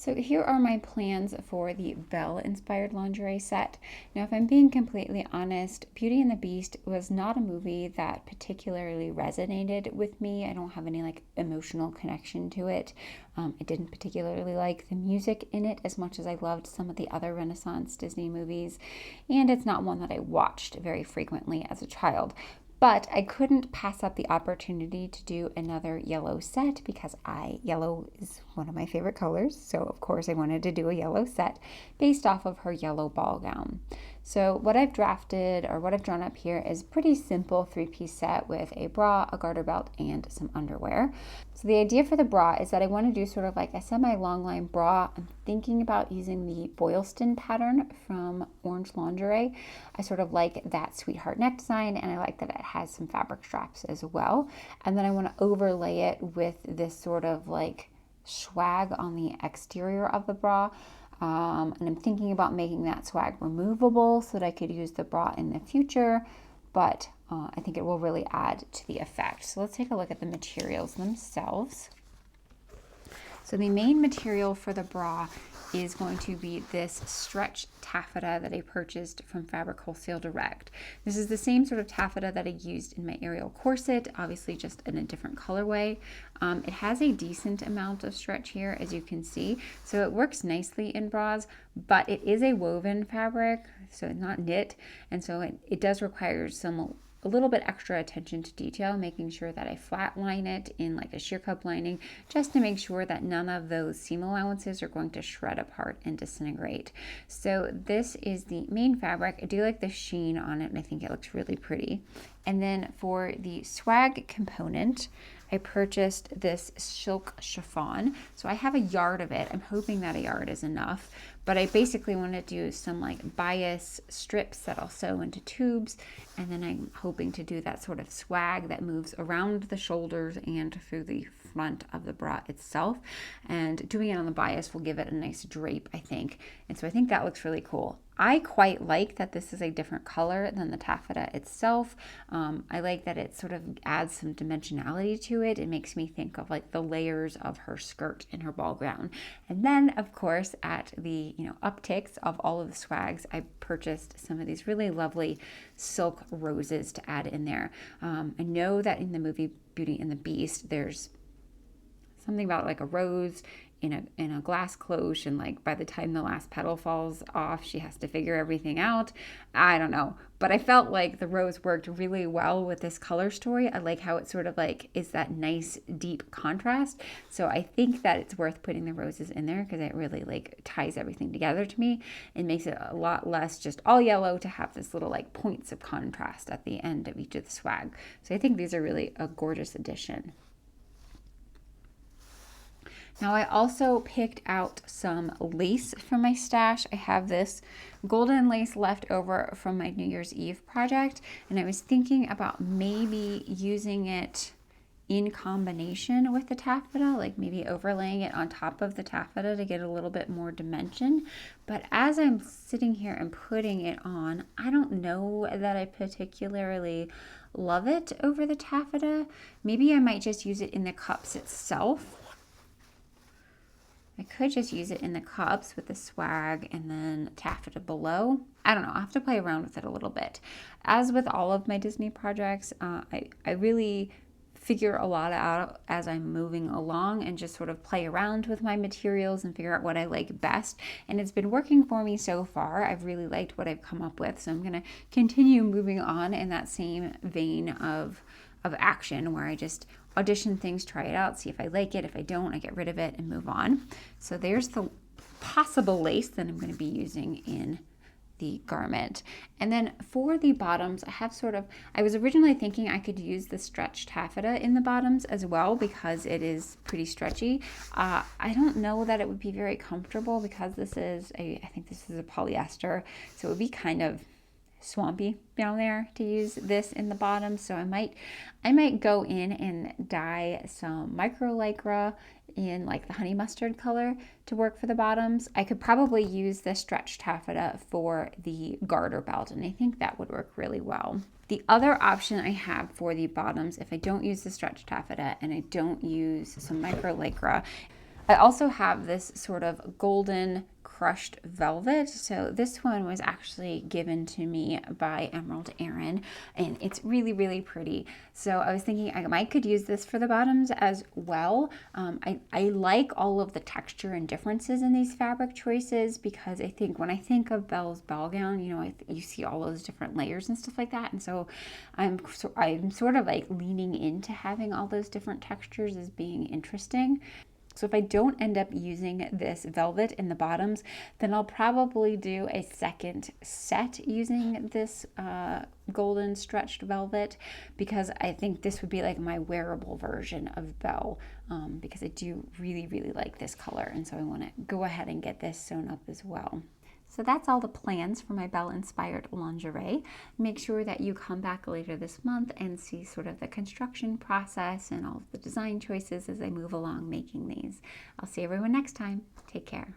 So here are my plans for the Belle inspired lingerie set. Now, if I'm being completely honest, Beauty and the Beast was not a movie that particularly resonated with me. I don't have any like emotional connection to it. I didn't particularly like the music in it as much as I loved some of the other Renaissance Disney movies, and it's not one that I watched very frequently as a child. But I couldn't pass up the opportunity to do another yellow set because yellow is one of my favorite colors. So of course I wanted to do a yellow set based off of her yellow ball gown. So what I've drafted or what I've drawn up here is pretty simple three-piece set with a bra, a garter belt, and some underwear. So the idea for the bra is that I want to do sort of like a semi-long line bra. I'm thinking about using the Boylston pattern from Orange Lingerie. I sort of like that sweetheart neck design, and I like that it has some fabric straps as well. And then I want to overlay it with this sort of like swag on the exterior of the bra. And I'm thinking about making that swag removable so that I could use the bra in the future, but I think it will really add to the effect. So let's take a look at the materials themselves. So the main material for the bra is going to be this stretch taffeta that I purchased from Fabric Wholesale Direct. This is the same sort of taffeta that I used in my Ariel corset, obviously just in a different colorway. It has a decent amount of stretch here, as you can see, so it works nicely in bras, but it is a woven fabric, so it's not knit, and so it does require a little bit extra attention to detail, making sure that I flat line it in like a sheer cup lining, just to make sure that none of those seam allowances are going to shred apart and disintegrate. So this is the main fabric. I do like the sheen on it, and I think it looks really pretty. And then for the swag component, I purchased this silk chiffon. So I have a yard of it. I'm hoping that a yard is enough, but I basically want to do some like bias strips that I'll sew into tubes. And then I'm hoping to do that sort of swag that moves around the shoulders and through the front of the bra itself. And doing it on the bias will give it a nice drape, I think. And so I think that looks really cool. I quite like that this is a different color than the taffeta itself. I like that it sort of adds some dimensionality to it. It makes me think of like the layers of her skirt and her ball gown. And then, of course, at the upticks of all of the swags, I purchased some of these really lovely silk roses to add in there. I know that in the movie Beauty and the Beast, there's something about like a rose in a glass cloche, and like by the time the last petal falls off, she has to figure everything out. I don't know, but I felt like the rose worked really well with this color story. I like how it sort of like is that nice deep contrast. So I think that it's worth putting the roses in there because it really like ties everything together to me and makes it a lot less just all yellow to have this little like points of contrast at the end of each of the swag. So I think these are really a gorgeous addition. Now I also picked out some lace from my stash. I have this golden lace left over from my New Year's Eve project, and I was thinking about maybe using it in combination with the taffeta, like maybe overlaying it on top of the taffeta to get a little bit more dimension. But as I'm sitting here and putting it on, I don't know that I particularly love it over the taffeta. Maybe I might just use it in the cups itself. I could just use it in the cups with the swag and then taffeta below. I don't know. I'll have to play around with it a little bit. As with all of my Disney projects, I really figure a lot out as I'm moving along and just sort of play around with my materials and figure out what I like best. And it's been working for me so far. I've really liked what I've come up with. So I'm going to continue moving on in that same vein of action where I just audition things, try it out, see if I like it. If I don't, I get rid of it and move on. So there's the possible lace that I'm going to be using in the garment. And then for the bottoms, I was originally thinking I could use the stretch taffeta in the bottoms as well because it is pretty stretchy. I don't know that it would be very comfortable because I think this is a polyester, so it would be kind of swampy down there to use this in the bottom. So I might go in and dye some micro lycra in like the honey mustard color to work for the bottoms. I could probably use the stretch taffeta for the garter belt, and I think that would work really well. The other option I have for the bottoms, if I don't use the stretch taffeta and I don't use some micro lycra, I also have this sort of golden crushed velvet. So this one was actually given to me by Emerald Erin, and it's really, really pretty. So I was thinking I might could use this for the bottoms as well. I like all of the texture and differences in these fabric choices, because I think when I think of Belle's ball gown, you know, you see all those different layers and stuff like that. And so I'm sort of like leaning into having all those different textures as being interesting. So if I don't end up using this velvet in the bottoms, then I'll probably do a second set using this golden stretched velvet, because I think this would be like my wearable version of Belle, because I do really, really like this color. And so I want to go ahead and get this sewn up as well. So that's all the plans for my Belle inspired lingerie. Make sure that you come back later this month and see sort of the construction process and all of the design choices as I move along making these. I'll see everyone next time. Take care.